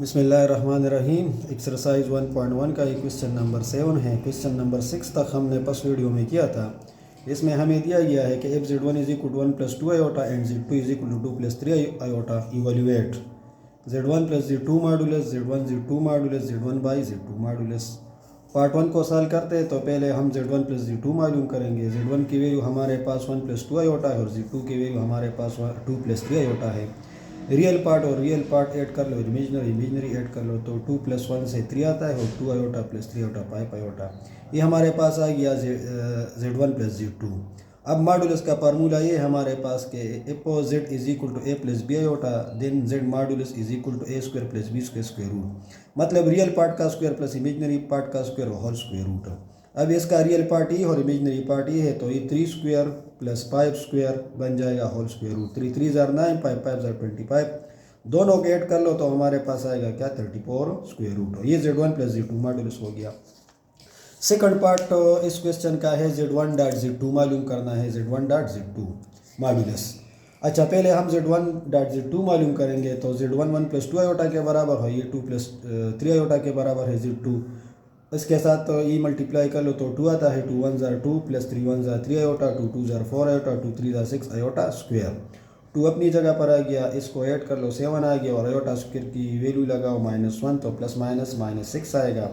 बिस्मिल्लाहिर्रहमानिर्रहीम। एक्सरसाइज 1.1 का ये क्वेश्चन नंबर 7 है। क्वेश्चन नंबर 6 तक हमने फर्स्ट वीडियो में किया था। इसमें हमें दिया गया है कि if Z one is equal to 1 plus 2 iota and Z two is equal to 2 plus 3 iota. Evaluate Z one plus Z two modulus Z two modulus Z one by Z two modulus. Part 1 को solve करते हैं तो पहले हम Z one plus Z two मालूम करेंगे। Z one की value हमारे पास 1 प्लस 2 आयोटा है और जेड टू की वैल्यू हमारे पास 2 प्लस 3 आयोटा है। रियल पार्ट और रियल पार्ट ऐड कर लो, इमेजनरी ऐड कर लो तो 2 प्लस 1 से 3 आता है और 2 आयोटा प्लस 3 आयोटा 5 आयोटा। ये हमारे पास आ गया Z one plus Z two. अब मॉडुलस का फार्मूला ये हमारे पास के if Z is equal to A plus B iota then Z modulus is equal to A square plus B square root. मतलब रियल पार्ट का स्क्वायर प्लस इमेजनरी पार्ट का square whole square root. अब इसका real part ये और imaginary part ये है तो ये 3 स्क्वायर प्लस 5 स्क्वायर बन जाएगा होल स्क्वायर रूट। 3 3 ज़ार 9, 5 5 ज़ार 25। दोनों को ऐड कर लो तो हमारे पास आएगा क्या 34 स्क्वायर रूट। ये Z one plus Z two modulus हो गया। सेकंड पार्ट इस क्वेश्चन का है Z one dot Z two मालूम करना है। Z one dot Z two modulus. अच्छा, पहले हम Z one dot Z two मालूम करेंगे तो जेड वन 1 प्लस 2 आयोटा के बराबर है, ये 2 प्लस 3 आयोटा के बराबर है जेड टू। इसके साथ तो ये मल्टीप्लाई कर लो तो 2 आता है, 2 1 ज़ार 2 प्लस 3 1 ज़ार 3 आयोटा, 2 2 ज़ार 4 आयोटा, 2 3 ज़ार 6 आयोटा स्क्वायर। 2 अपनी जगह पर आ गया, इसको ऐड कर लो 7 आ गया और आयोटा स्क्वायर की वैल्यू लगाओ -1 तो प्लस माइनस -6 आएगा।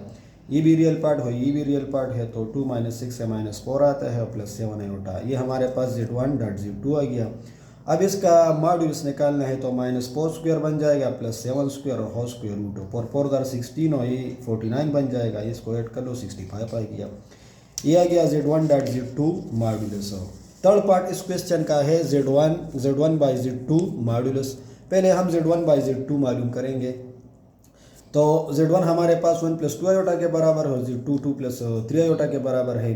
ये भी रियल पार्ट हो, ये भी रियल पार्ट है तो 2 -6 से -4 आता है और प्लस 7 आयोटा। ये हमारे पास Z one dot Z two आ गया। अब इसका मॉड्यूलस निकालना है तो -4 स्क्वायर बन जाएगा प्लस 7 स्क्वायर और होल स्क्वायर रूट। 4 4 ज़ार 16 और ये 49 बन जाएगा। इसको ऐड कर लो 65 आ गया। ये आ गया Z one dot Z two modulus. Third part इस क्वेश्चन का है Z one by Z two modulus. पहले हम Z one by Z two मालूम करेंगे तो जेड वन हमारे पास 1 प्लस 2 आयोटा के बराबर है, जेड टू 2 प्लस 3 आयोटा के बराबर है।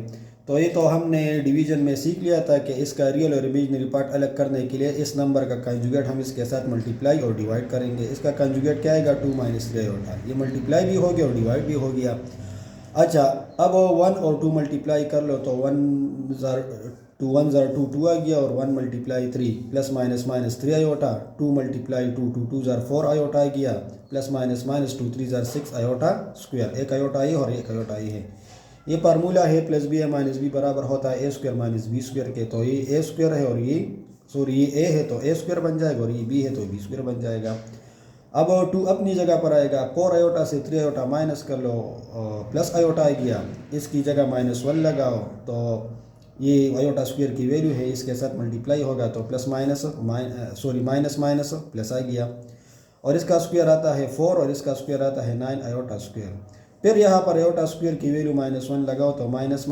तो ये तो हमने डिवीजन में सीख लिया था कि इसका रियल और इमेजनरी पार्ट अलग करने के लिए इस नंबर का कंजुगेट हम इसके साथ मल्टीप्लाई और डिवाइड करेंगे। इसका कंजुगेट क्या आएगा 2 माइनस 3 आयोटा। ये मल्टीप्लाई भी हो गया और डिवाइड भी हो गया। अच्छा, अब 1 और 2 मल्टीप्लाई कर लो तो 1 ज़ार 2 2 आ गया और 1 multiply 3 plus minus 3 iota. 2 multiply 2 2 ज़ार 4 आयोटा आ गया प्लस माइनस 2 3 ज़ार 6 आयोटा स्क्वायर। एक आयोटा ये और एक आयोटा ये है। ये फार्मूला है प्लस बी है माइनस बी बराबर होता है ए स्क्वायर माइनस बी स्क्वायर के। तो ये ए स्क्वायर है और ये ये ए है तो ए स्क्वायर बन जाएगा और ये बी है तो बी स्क्वायर बन जाएगा। अब 2 अपनी जगह पर आएगा, 4 आयोटा से 3 आयोटा माइनस कर लो प्लस आयोटा आ गया। इसकी जगह -1 लगाओ तो ये आयोटा स्क्वायर की वैल्यू है, इसके साथ मल्टीप्लाई होगा तो प्लस माइनस माइनस प्लस आ गया। और इसका स्क्वायर आता है 4 और इसका स्क्वायर आता है 9 आयोटा स्क्वायर। फिर यहाँ पर आयोटा स्क्वायर की वैल्यू -1 लगाओ तो माइनस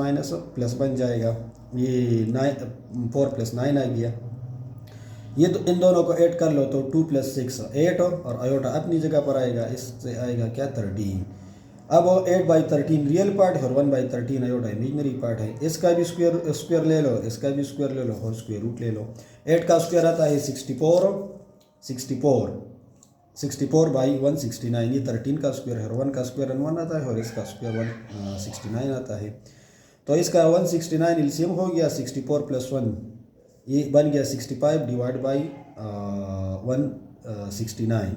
प्लस बन जाएगा। ये 4 प्लस 9 आ गया। ये तो इन दोनों को ऐड कर लो तो 2 प्लस 6 8 और आयोटा अपनी जगह पर आएगा, इससे आएगा क्या 13। अब 8/13 रियल पार्ट है और 1/13 आयोटा इमेजनरी पार्ट है। इसका भी स्क्वायर ले लो, इसका भी स्क्वायर ले लो, होल स्क्वायर रूट ले लो। 8 का स्क्वायर आता है 64 बाई 169। ये 13 का स्क्वायर है और 1 का स्क्वायर 1 आता है और इसका स्क्वायर 169 आता है। तो इसका 169 एलसीएम हो गया, 64 प्लस 1 ये बन गया 65 डिवाइड बाई 169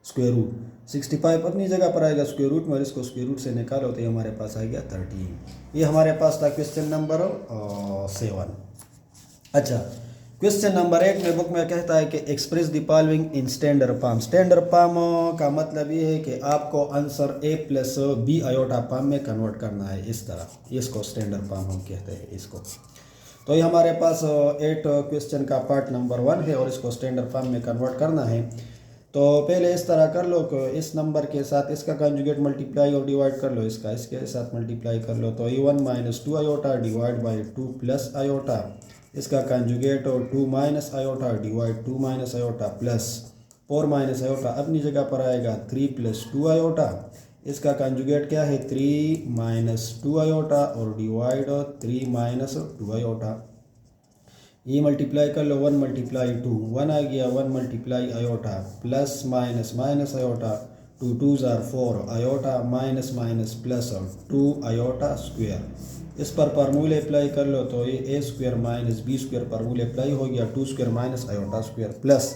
स्क्वायर रूट। 65 अपनी जगह पर आएगा स्क्वायर रूट में और इसको स्क्वायर रूट से निकालो तो ये हमारे पास आ गया 13। ये हमारे पास था क्वेश्चन नंबर 7। अच्छा, क्वेश्चन नंबर 8 में बुक में कहता है कि express the following in standard form. Standard form का मतलब ये है कि आपको answer A plus B iota form में कन्वर्ट करना है। इस तरह इसको स्टैंडर्ड फॉर्म हम कहते हैं इसको। तो ये हमारे पास 8 क्वेश्चन का पार्ट नंबर 1 है और इसको स्टैंडर्ड फॉर्म में कन्वर्ट करना है। तो पहले इस तरह कर लो कि इस नंबर के साथ इसका कंजुगेट मल्टीप्लाई और डिवाइड कर लो, इसका इसके साथ मल्टीप्लाई कर लो तो ये 1 minus 2 iota divide by 2 plus iota. इसका कंजुगेट और 2 minus iota divide 2 minus iota plus 4 minus iota अपनी जगह पर आएगा 3 प्लस 2 आयोटा। इसका कंजुगेट क्या है 3 माइनस 2 आयोटा और डिवाइड 3 माइनस 2 आयोटा। ये मल्टीप्लाई कर लो 1 मल्टीप्लाई 2 1 आ गया, 1 multiply iota plus minus iota 2 2 ज़ार 4 iota minus plus 2 iota square. इस पर फार्मूले अप्लाई कर लो तो ये A square minus B square फार्मूले अप्लाई हो गया 2 square minus iota square plus.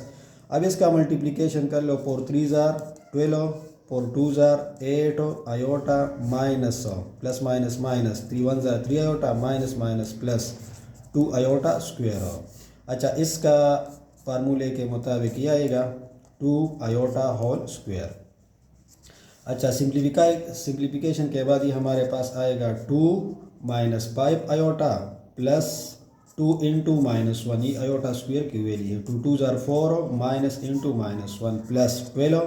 अब इसका मल्टीप्लिकेशन कर लो 4 3 ज़ार 12 4 2 jar 8 iota minus plus minus minus 3 1 jar 3 iota minus minus plus 2 iota square. अच्छा, इसका फार्मूले के मुताबिक ये आएगा 2 आयोटा होल स्क्वायर। अच्छा, सिंप्लीफिकेशन के बाद ये हमारे पास आएगा 2 minus 5 iota plus 2 into minus 1, ये आयोटा स्क्वायर की वैल्यू है। 2 2 jar 4 minus into minus 1 plus 12,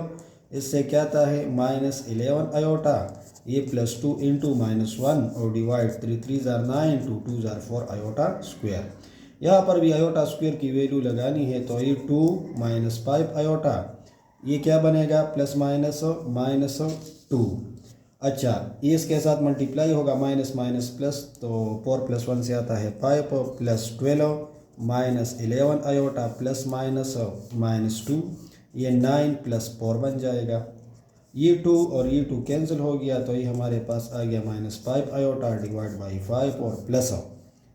इससे क्या आता है माइनस 11 आयोटा, ये प्लस 2 इंटू माइनस 1 और divide 3 3 jar 9 2 2 jar 4 iota square. यहाँ पर भी आयोटा स्क्वायर की वैल्यू लगानी है तो ये 2 माइनस 5 आयोटा, ये क्या बनेगा प्लस माइनस माइनस 2। अच्छा, ये इसके साथ मल्टीप्लाई होगा माइनस माइनस प्लस, तो 4 प्लस 1 से आता है 5 plus 12 minus 11 iota plus minus minus 2, ये 9 प्लस 4 बन जाएगा। ये 2 और ये 2 कैंसिल हो गया तो ये हमारे पास आ गया माइनस 5 आयोटा डिवाइड बाई 5 और प्लस,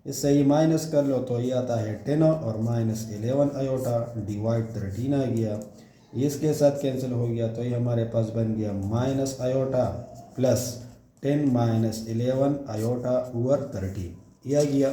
इससे ये माइनस कर लो तो ये आता है 10 और माइनस 11 आयोटा डिवाइड 13 आ गया। इसके साथ कैंसिल हो गया तो ये हमारे पास बन गया minus iota plus 10 minus 11 iota over 13, ये आ गया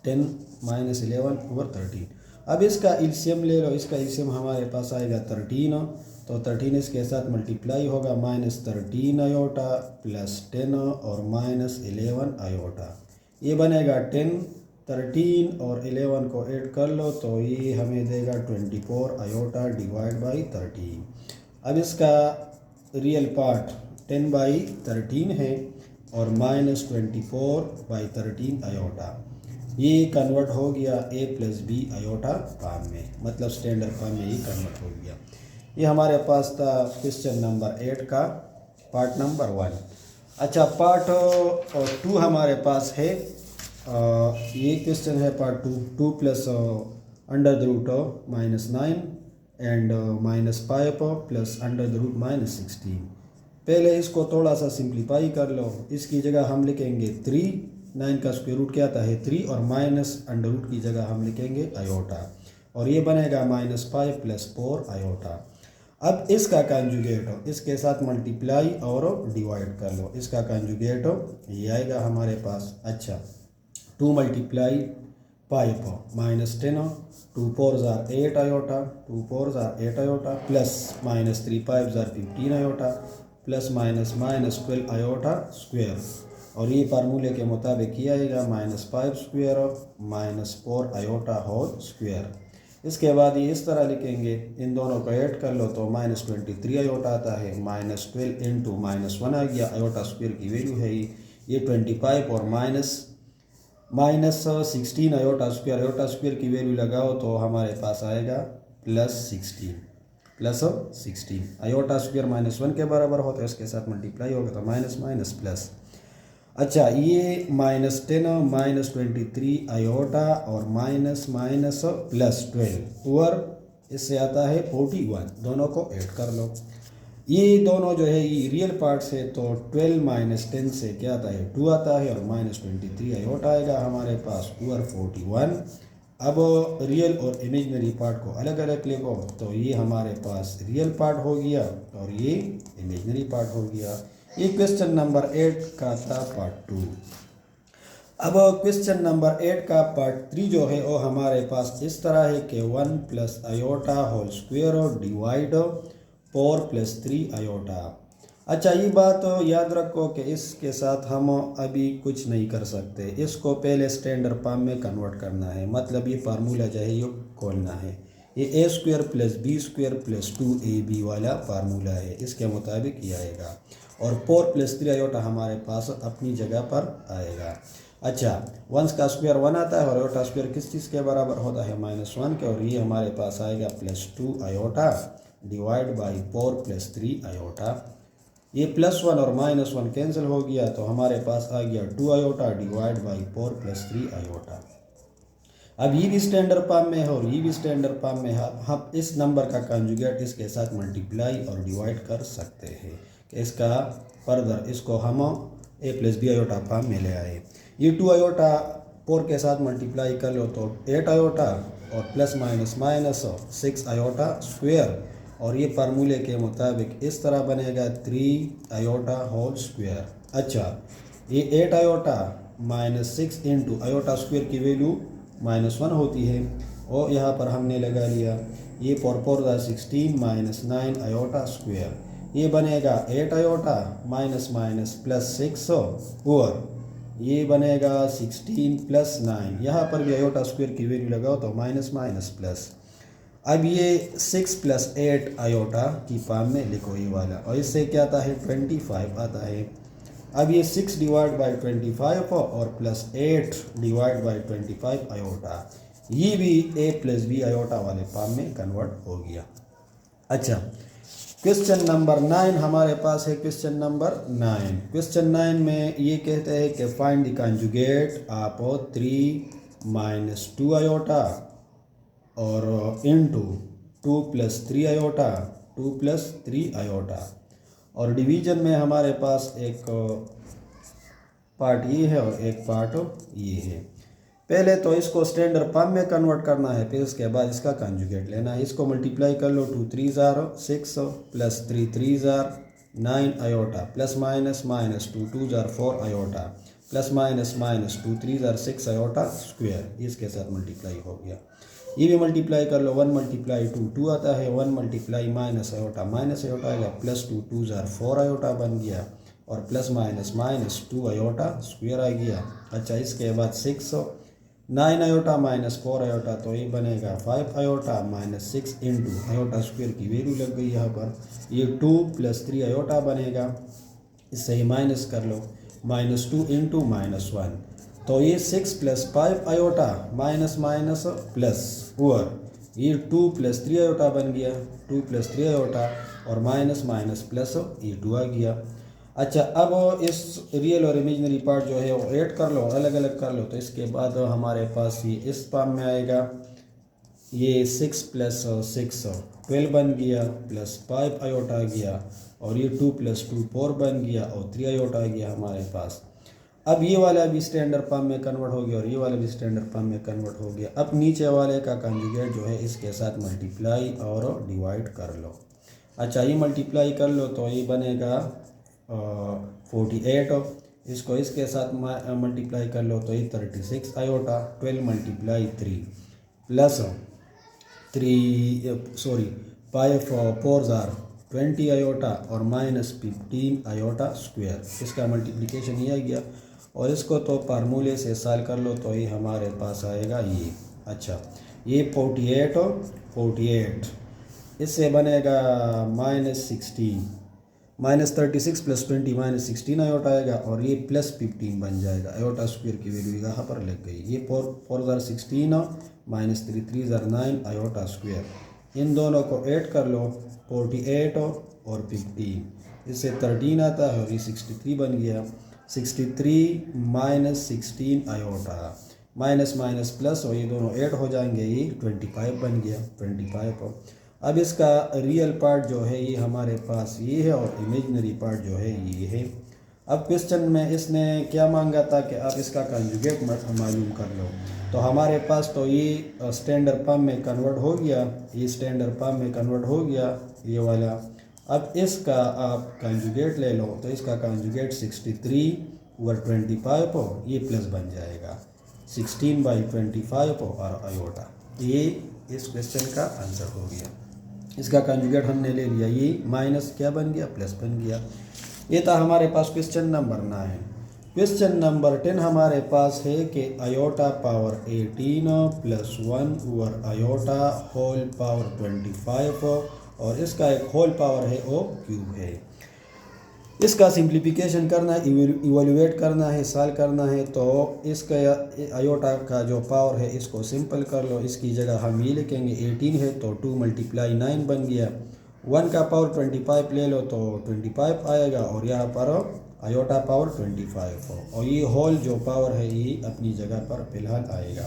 10 माइनस 11 ओवर 13। अब इसका एलसीएम ले लो, इसका एलसीएम हमारे पास आएगा 13, तो 13 इसके साथ मल्टीप्लाई होगा माइनस 13 आयोटा प्लस 10 और माइनस 11 आयोटा, ये बनेगा 10। 13 और 11 को ऐड कर लो तो ये हमें देगा 24 आयोटा डिवाइड बाई 13। अब इसका रियल पार्ट 10 बाई 13 है और माइनस 24/13 आयोटा, ये कन्वर्ट हो गया a plus B iota form में, मतलब स्टैंडर्ड फॉर्म में ये कन्वर्ट हो गया। ये हमारे पास था क्वेश्चन नंबर 8 का पार्ट नंबर 1। अच्छा, पार्ट 2 हमारे पास है, ये क्वेश्चन है part 2 plus under the root minus 9 and minus 5 plus under the root minus 16। पहले इसको थोड़ा सा सिंप्लीफाई कर लो, इसकी जगह हम लिखेंगे 3, 9 का स्क्वायर रूट क्या आता है 3 और माइनस अंडर रूट की जगह हम लिखेंगे आयोटा, और ये बनेगा माइनस 5 प्लस 4 आयोटा। अब इसका कंजुगेट इसके साथ मल्टीप्लाई और डिवाइड कर लो, इसका कंजुगेट ये आएगा हमारे पास। अच्छा, 2 मल्टीप्लाई 5 माइनस 10, 2 4 जार 8 आयोटा, 2 4 जार 8 आयोटा प्लस माइनस 3 5 जार 15 iota plus minus minus 12 iota square, और ये फार्मूले के मुताबिक किया आएगा minus 5 square minus 4 iota whole square. इसके बाद ये इस तरह लिखेंगे, इन दोनों को ऐड कर लो तो माइनस 23 आयोटा आता है, माइनस 12 इंटू माइनस 1 आ गया, आयोटा स्क्वायर की वैल्यू है ये 25 और माइनस 16 आयोटा स्क्वायर की वैल्यू लगाओ तो हमारे पास आएगा प्लस 16 आयोटा स्क्वायर माइनस 1 के बराबर होता है, इसके साथ मल्टीप्लाई होगा तो माइनस माइनस प्लस। अच्छा, ये माइनस 10 माइनस 23 आयोटा और माइनस माइनस प्लस 12 ओवर इससे आता है 41, दोनों को ऐड कर लो। ये दोनों जो है ये रियल पार्ट से, तो 12 माइनस 10 से क्या आता है 2 आता है और माइनस 23 आयोटा आएगा हमारे पास ओवर 41। अब रियल और इमेजनरी पार्ट को अलग अलग लिखो तो ये हमारे पास रियल पार्ट हो गया और ये इमेजनरी पार्ट हो गया। ये क्वेश्चन नंबर 8 का था पार्ट 2। अब क्वेश्चन नंबर 8 का पार्ट 3 जो है वो हमारे पास इस तरह है कि 1 plus iota whole square divide 4 plus 3 iota. अच्छा, ये बात याद रखो कि इसके साथ हम अभी कुछ नहीं कर सकते, इसको पहले स्टैंडर्ड फॉर्म में कन्वर्ट करना है, मतलब ये फार्मूला जो है ये खोलना है। ये A square plus B square plus 2ab वाला फार्मूला है, इसके मुताबिक ये आएगा, और 4 प्लस 3 आयोटा हमारे पास अपनी जगह पर आएगा। अच्छा, 1 का स्क्वायर 1 आता है और आयोटा स्क्वायर किस चीज़ के बराबर होता है -1 के, और ये हमारे पास आएगा plus 2 iota divide by 4 plus 3 iota. ये +1 और -1 कैंसिल हो गया तो हमारे पास आ गया 2 iota divide by 4 plus 3 iota. अब ये भी स्टैंडर्ड फॉर्म में है और ये भी स्टैंडर्ड फॉर्म में है, हम इस नंबर का कंजुगेट इसके साथ मल्टीप्लाई और डिवाइड कर सकते हैं कि इसका फर्दर इसको हम a plus B iota form में ले आए। ये 2 आयोटा 4 के साथ मल्टीप्लाई कर लो तो 8 आयोटा और plus minus minus 6 iota square, और ये फार्मूले के मुताबिक इस तरह बनेगा 3 आयोटा होल स्क्वायर। अच्छा, ये 8 iota minus 6 into iota square की वैल्यू -1 होती है और यहाँ पर हमने लगा लिया ये 4 16 माइनस 9 आयोटा स्क्वायर। ये बनेगा 8 आयोटा माइनस माइनस प्लस 6 और ये बनेगा 16 प्लस 9। यहाँ पर भी आयोटा स्क्वायर की वैल्यू लगाओ तो माइनस माइनस प्लस। अब ये 6 प्लस 8 आयोटा की फॉर्म में लिखो ये वाला, और इससे क्या आता है 25 आता है। अब ये 6 डिवाइड बाई 25 और प्लस 8 डिवाइड बाई 25 आयोटा, ये भी a प्लस बी आयोटा वाले फॉर्म में कन्वर्ट हो गया। अच्छा, क्वेश्चन नंबर 9 हमारे पास है। क्वेश्चन नंबर 9, क्वेश्चन 9 में ये कहते हैं कि find the conjugate of 3 minus 2 iota और into 2 plus 3 iota, 2 plus 3 iota. और डिवीजन में हमारे पास एक पार्ट ये है और एक पार्ट ये है। पहले तो इसको स्टैंडर्ड फॉर्म में कन्वर्ट करना है, फिर उसके बाद इसका कॉन्जुगेट लेना है। इसको मल्टीप्लाई कर लो, 2 3 ज़ार 6 प्लस 3 3 ज़ार 9 आयोटा प्लस माइनस माइनस 2 2 ज़ार 4 आयोटा प्लस माइनस माइनस 2 3 ज़ार 6 आयोटा स्क्वायर, इसके साथ मल्टीप्लाई हो गया। ये भी मल्टीप्लाई कर लो, 1 मल्टीप्लाई 2 2 आता है, 1 मल्टीप्लाई माइनस आयोटा आएगा, प्लस 2 2 ज़ार 4 आयोटा बन गया और plus minus minus 2 iota square आ गया। अच्छा, इसके बाद 6 9 आयोटा माइनस 4 आयोटा, तो ये बनेगा 5 iota minus 6 into iota square की वैल्यू लग गई यहाँ पर, ये 2 प्लस 3 आयोटा बनेगा। इससे ही माइनस कर लो, -2 इंटू -1, तो ये 6 plus 5 iota minus minus plus और ये 2 प्लस 3 आयोटा बन गया, 2 प्लस 3 आयोटा और माइनस माइनस प्लस ये 2 आ गया। अच्छा, अब इस रियल और इमेजिनरी पार्ट जो है वो ऐड कर लो, अलग अलग कर लो, तो इसके बाद हमारे पास ये इस फॉर्म में आएगा। ये 6 प्लस 6 12 बन गया, प्लस 5 आयोटा आ गया और ये 2 प्लस 2 4 बन गया और 3 आयोटा आ गया हमारे पास। अब ये वाला भी स्टैंडर्ड फॉर्म में कन्वर्ट हो गया और ये वाला भी स्टैंडर्ड फॉर्म में कन्वर्ट हो गया। अब नीचे वाले का कॉन्जुगेट जो है इसके साथ मल्टीप्लाई और डिवाइड कर लो। अच्छा, ये मल्टीप्लाई कर लो तो ये बनेगा 48, इसको इसके साथ मल्टीप्लाई कर लो तो ये 36 आयोटा, 12 मल्टीप्लाई 3 प्लस 5 4 ज़ार 20 आयोटा और माइनस 15 आयोटा स्क्वायर, इसका मल्टीप्लिकेशन ये आ गया। और इसको तो फार्मूले से सॉल्व कर लो तो ये हमारे पास आएगा ये। अच्छा, ये 48 इससे बनेगा -16 -36 प्लस 20 -16 आयोटा आएगा और ये प्लस 15 बन जाएगा। आयोटा स्क्वायर की वैल्यू यहाँ पर लग गई। ये 4 ज़ार 16 माइनस 3 3 ज़ार 9 आयोटा स्क्वायर, इन दोनों को ऐड कर लो, 48 और 15, इससे 13 आता है और ये 63 बन गया। 63 minus 16 iota minus minus plus और ये दोनों ऐड हो जाएंगे, ये 25 बन गया 25। अब इसका रियल पार्ट जो है ये हमारे पास ये है और इमेजिनरी पार्ट जो है ये है। अब क्वेश्चन में इसने क्या मांगा था कि आप इसका कॉन्जुगेट मालूम कर लो, तो हमारे पास तो ये स्टैंडर्ड फॉर्म में कन्वर्ट हो गया, ये स्टैंडर्ड फॉर्म में कन्वर्ट हो गया ये वाला। अब इसका आप कॉन्जुगेट ले लो तो इसका कॉन्जुगेट 63 ओवर 25 हो, ये प्लस बन जाएगा 16/25 और आयोटा। ये इस क्वेश्चन का आंसर हो गया। इसका कॉन्जुगेट हमने ले लिया, ये माइनस क्या बन गया, प्लस बन गया। ये था हमारे पास क्वेश्चन नंबर 9। क्वेश्चन नंबर 10 हमारे पास है कि iota power 18 plus 1 over iota whole power 25 और इसका एक होल पावर है ओ क्यूब है। इसका सिंप्लीफिकेशन करना है, इवैल्यूएट करना है, सॉल्व करना है, तो इसका आयोटा का जो पावर है इसको सिंपल कर लो। इसकी जगह हम ये लिखेंगे 18 है तो 2 मल्टीप्लाई 9 बन गया, 1 का पावर 25 ले लो तो 25 आएगा और यहाँ पर आयोटा पावर 25 हो और ये होल जो पावर है ये अपनी जगह पर फिलहाल आएगा।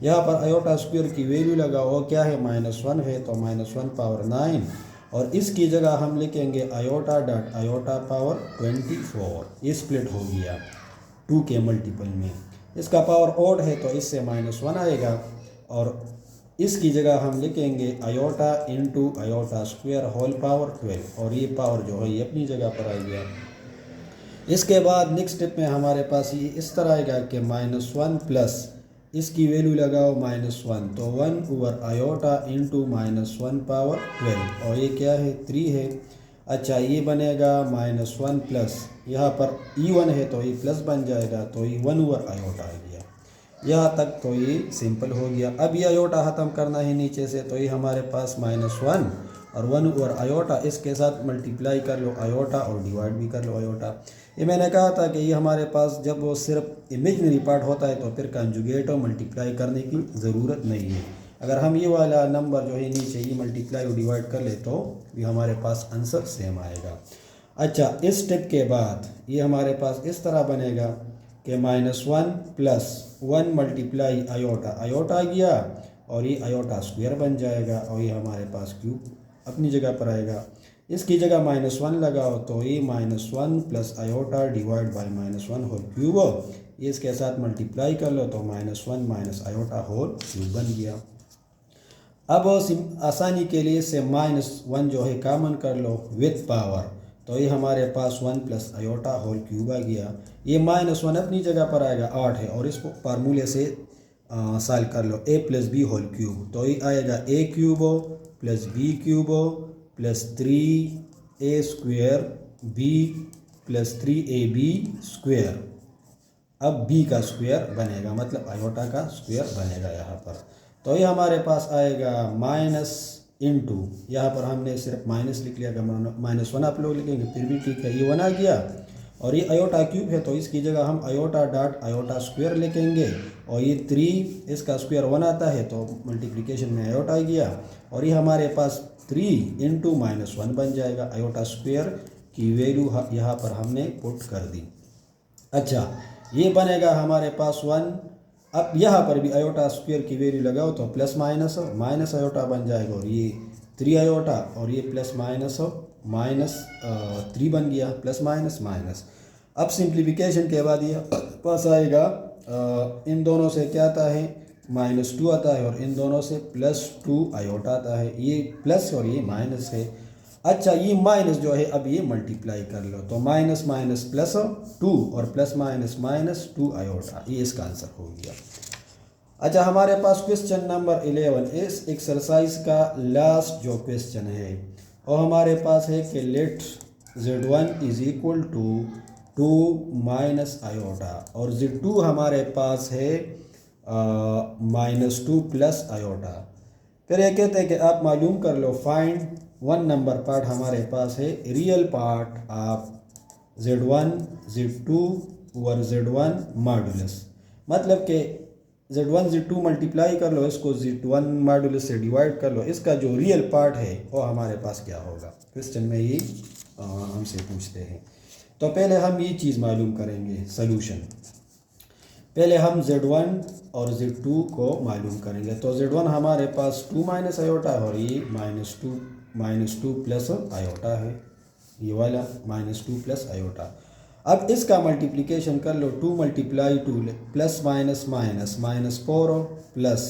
यहाँ पर आयोटा स्क्वायर की वैल्यू लगाओ, क्या है -1 है तो -1 पावर 9 और इसकी जगह हम लिखेंगे आयोटा डॉट आयोटा पावर 24, ये स्प्लिट हो गया 2 के मल्टीपल में। इसका पावर ओड है तो इससे -1 आएगा और इसकी जगह हम लिखेंगे iota into iota square whole power 12, और ये पावर जो है ये अपनी जगह पर आ गया। इसके बाद नेक्स्ट स्टेप में हमारे पास ये इस तरह आएगा कि -1 प्लस इसकी वैल्यू लगाओ -1, तो 1/, आयोटा इंटू -1 पावर 12, और ये क्या है 3 है। अच्छा, ये बनेगा -1 प्लस यहाँ पर E1 है तो ये प्लस बन जाएगा, तो ये 1/, आयोटा आ गया। यहाँ तक तो ये सिंपल हो गया। अब ये आयोटा ख़त्म करना है नीचे से, तो ये हमारे पास -1 और 1/, आयोटा इसके साथ मल्टीप्लाई कर लो आयोटा और डिवाइड भी कर लो आयोटा। ये मैंने कहा था कि ये हमारे पास जब वो सिर्फ इमेजिनरी पार्ट होता है तो फिर कंजुगेट और मल्टीप्लाई करने की ज़रूरत नहीं है। अगर हम ये वाला नंबर जो है नीचे ये मल्टीप्लाई और डिवाइड कर ले तो भी हमारे पास आंसर सेम आएगा। अच्छा, इस स्टेप के बाद ये हमारे पास इस तरह बनेगा कि -1 प्लस 1 मल्टीप्लाई आयोटा, आयोटा आ गया और ये आयोटा स्क्वायर बन जाएगा, और ये हमारे पास क्यूब अपनी जगह पर आएगा। इसकी जगह -1 लगाओ तो ये -1 plus iota divide by -1 whole cube, ये इसके साथ मल्टीप्लाई कर लो तो -1 माइनस आयोटा होल क्यूब बन गया। अब आसानी के लिए से -1 जो है कॉमन कर लो विथ पावर, तो ये हमारे पास 1 प्लस आयोटा होल क्यूब आ गया। ये -1 अपनी जगह पर आएगा 8 है, और इसको फार्मूले से सॉल्व कर लो a plus B whole cube, तो ये आएगा a cube plus b cube plus 3a square b plus 3ab square. अब b का स्क्वायर बनेगा, मतलब आयोटा का स्क्वायर बनेगा यहाँ पर। तो ये हमारे पास आएगा माइनस इंटू, यहाँ पर हमने सिर्फ माइनस लिख लिया, -1 आप लोग लिखेंगे फिर भी ठीक है। ये 1 आ गया, और ये आयोटा क्यूब है तो इसकी जगह हम आयोटा डॉट आयोटा स्क्वायर लिखेंगे, और ये 3 इसका स्क्वायर 1 आता है तो मल्टीप्लिकेशन में आयोटा आ गया, और ये हमारे पास 3 इंटू -1 बन जाएगा। आयोटा स्क्वायर की वैल्यू यहाँ पर हमने पुट कर दी। अच्छा, ये बनेगा हमारे पास 1। अब यहाँ पर भी आयोटा स्क्वायर की वैल्यू लगाओ तो प्लस माइनस माइनस आयोटा बन जाएगा, और ये 3 आयोटा और ये प्लस माइनस -3 बन गया, प्लस माइनस माइनस। अब सिंप्लीफिकेशन के बाद ये पास आएगा, इन दोनों से क्या आता है -2 आता है, और इन दोनों से +2 आयोटा आता है। ये प्लस और ये माइनस है। अच्छा, ये माइनस जो है अब ये मल्टीप्लाई कर लो, तो माइनस माइनस +2 और प्लस माइनस -2 आयोटा, ये इसका आंसर हो गया। अच्छा, हमारे पास क्वेश्चन नंबर 11 इस एक्सरसाइज का लास्ट जो क्वेश्चन है, और हमारे पास है कि let Z1 is equal to 2 minus iota, और Z2 हमारे पास है -2 प्लस आयोटा। फिर ये कहते हैं कि आप मालूम कर लो फाइंड 1 नंबर पार्ट हमारे पास है real part of Z1 Z2 और Z1 मॉडुलस, मतलब कि Z1 Z2 मल्टीप्लाई कर लो, इसको Z1 मॉडुलस से डिवाइड कर लो, इसका जो रियल पार्ट है वो हमारे पास क्या होगा। क्वेश्चन में ये हमसे पूछते हैं। तो पहले हम ये चीज़ मालूम करेंगे सॉल्यूशन। पहले हम Z1 और Z2 को मालूम करेंगे। तो Z1 हमारे पास 2 माइनस आयोटा है, और ये -2 प्लस आयोटा है, ये वाला -2 प्लस आयोटा। अब इसका मल्टीप्लिकेशन कर लो, 2 multiply 2 plus minus minus -4 plus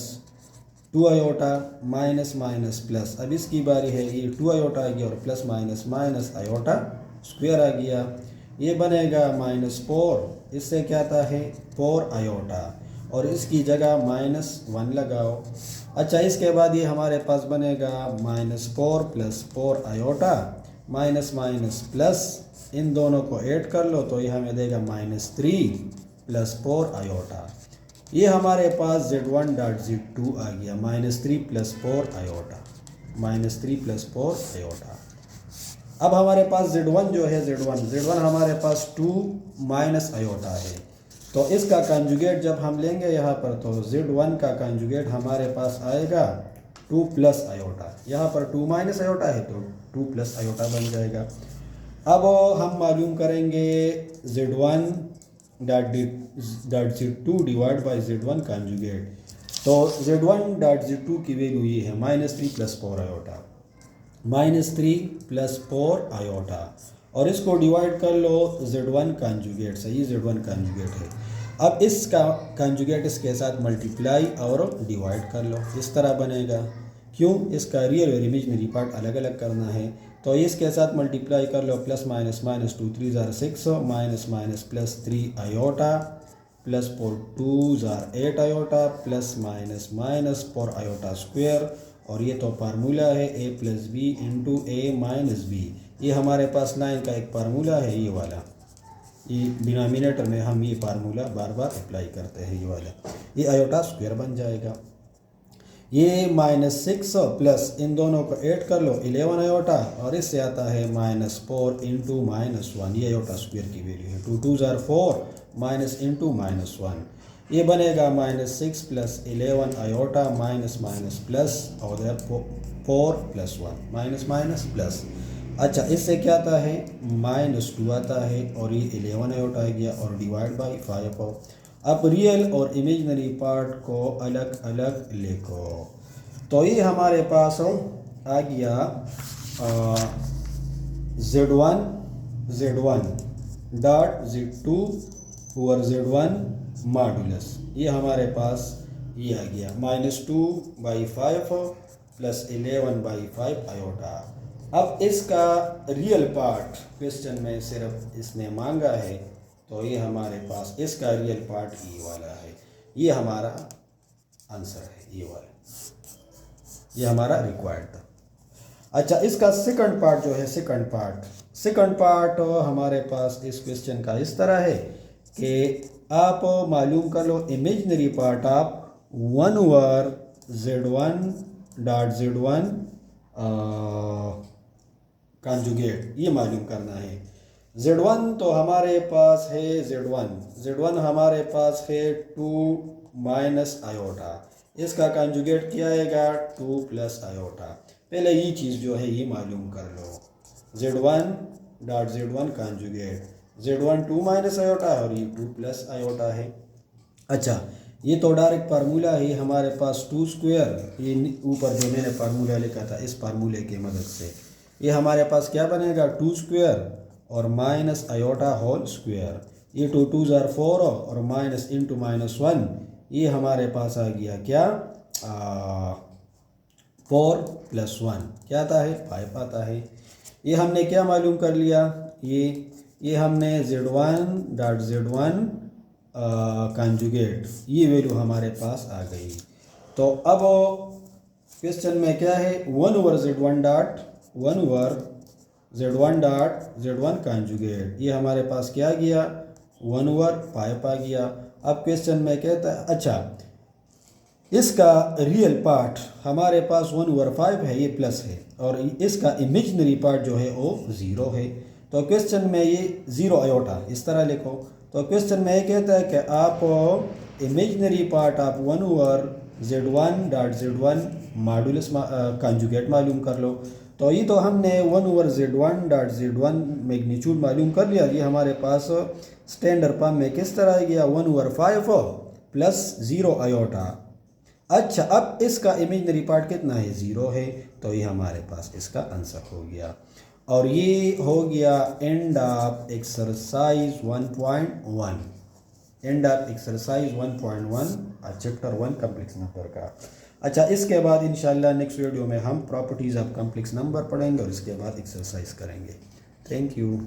2 iota minus minus plus. अब इसकी बारी है, ये 2 आयोटा आ गया और plus minus minus iota square आ गया। ये बनेगा -4, इससे क्या आता है 4 आयोटा, और इसकी जगह -1 लगाओ। अच्छा, इसके बाद ये हमारे पास बनेगा -4 plus 4 iota minus minus plus, इन दोनों को ऐड कर लो तो ये हमें देगा -3 प्लस 4 आयोटा। ये हमारे पास Z1 डॉट Z2 आ गया, -3 प्लस 4 आयोटा, -3 प्लस 4 आयोटा। अब हमारे पास Z1 जो है Z1 हमारे पास 2 माइनस आयोटा है, तो इसका कंजुगेट जब हम लेंगे यहाँ पर, तो Z1 का कंजुगेट हमारे पास आएगा 2 प्लस आयोटा। यहाँ पर 2 माइनस आयोटा है तो 2 प्लस आयोटा बन जाएगा। अब हम मालूम करेंगे Z1 dot Z2 divide by Z1 conjugate. तो Z1 डॉट Z2 की वैल्यू ये है -3 प्लस 4 आयोटा, -3 प्लस 4 आयोटा, और इसको डिवाइड कर लो Z1 कंजुगेट से, ये Z1 कंजुगेट है। अब इसका कंजुगेट इसके साथ मल्टीप्लाई और डिवाइड कर लो, इस तरह बनेगा। क्यों? इसका रियल और इमेजिनरी पार्ट अलग अलग करना है, तो इसके साथ मल्टीप्लाई कर लो। प्लस माइनस माइनस 2 3 ज़ार 6 minus minus plus 3 iota plus 4 2 ज़ार 8 iota plus minus minus 4 iota square. और ये तो फार्मूला है ए प्लस बी इंटू ए माइनस बी। ये हमारे पास 9 का एक फार्मूला है, ये वाला। ये डिनोमिनेटर में हम ये फार्मूला बार बार अप्लाई करते हैं, ये वाला। ये आयोटा स्क्वायर बन जाएगा। ये -6 प्लस इन दोनों को ऐड कर लो 11 आयोटा, और इससे आता है -4 इंटू -1। ये आयोटा स्क्वायर की वैल्यू है। 2 2 ज़ार 4 माइनस इंटू -1। ये बनेगा -6 plus 11 iota minus minus plus और 4 प्लस 1 माइनस माइनस प्लस। अच्छा, इससे क्या आता है? -2 आता है, और ये 11 आयोटा आ गया और डिवाइड बाई 5। अब रियल और इमेजिनरी पार्ट को अलग अलग लिखो। तो ये हमारे पास आ गया Z1 dot Z2 over Z1 modulus. ये हमारे पास ये आ गया -2/5 प्लस 11/5 आयोटा। अब इसका रियल पार्ट क्वेश्चन में सिर्फ इसने मांगा है, तो ये हमारे पास इसका रियल पार्ट ये वाला है। ये हमारा आंसर है, ये वाला, ये हमारा रिक्वायर्ड था। अच्छा, इसका सेकंड पार्ट जो है, सेकंड पार्ट हमारे पास इस क्वेश्चन का इस तरह है कि आप मालूम कर लो इमेजिनरी पार्ट आप 1 over Z1 dot Z1 conjugate, ये मालूम करना है। Z1 तो हमारे पास है, Z1 हमारे पास है 2 माइनस आयोटा। इसका कंजुगेट क्या आएगा? 2 प्लस आयोटा। पहले ये चीज़ जो है ये मालूम कर लो। Z1 dot Z1 conjugate, Z1 2 minus iota है और ये 2 प्लस आयोटा है। अच्छा, ये तो डायरेक्ट फार्मूला है हमारे पास 2 स्क्वायर। ये ऊपर जो मैंने फार्मूला लिखा था, इस फार्मूले की मदद से ये हमारे पास क्या बनेगा? 2 स्क्वायर और माइनस आयोटा होल स्क्वायर। ये 2 2 ज़ार 4 और माइनस इंटू -1। ये हमारे पास आ गया क्या? 4 प्लस 1 क्या आता है? 5 आता है। ये हमने क्या मालूम कर लिया? ये हमने Z1 डॉट Z1 कंजुगेट, ये वैल्यू हमारे पास आ गई। तो अब क्वेश्चन में क्या है? 1 over Z1 dot Z1 conjugate, ये हमारे पास क्या गया? 1 ओवर 5 आ गया। अब क्वेश्चन में कहता है, अच्छा इसका रियल पार्ट हमारे पास 1 ओवर 5 है, ये प्लस है, और इसका इमेजिनरी पार्ट जो है वो 0 है। तो क्वेश्चन में ये 0 आयोटा इस तरह लिखो। तो क्वेश्चन में ये कहता है कि आप इमेजिनरी पार्ट आप 1 over Z1 dot Z1 modulus conjugate मालूम कर लो। तो ये तो हमने 1 over Z1 dot Z1 magnitude मालूम कर लिया। ये हमारे पास स्टैंडर्ड फॉर्म में किस तरह गया? 1 ओवर 5 प्लस 0 आयोटा। अच्छा, अब इसका इमेजिनरी पार्ट कितना है? 0 है। तो ये हमारे पास इसका आंसर हो गया। और ये हो गया end of exercise 1.1, end of exercise 1.1 chapter 1 complex number का। अच्छा, इसके बाद इंशाल्लाह नेक्स्ट वीडियो में हम प्रॉपर्टीज़ ऑफ कॉम्प्लेक्स नंबर पढ़ेंगे और इसके बाद एक्सरसाइज करेंगे। Thank you.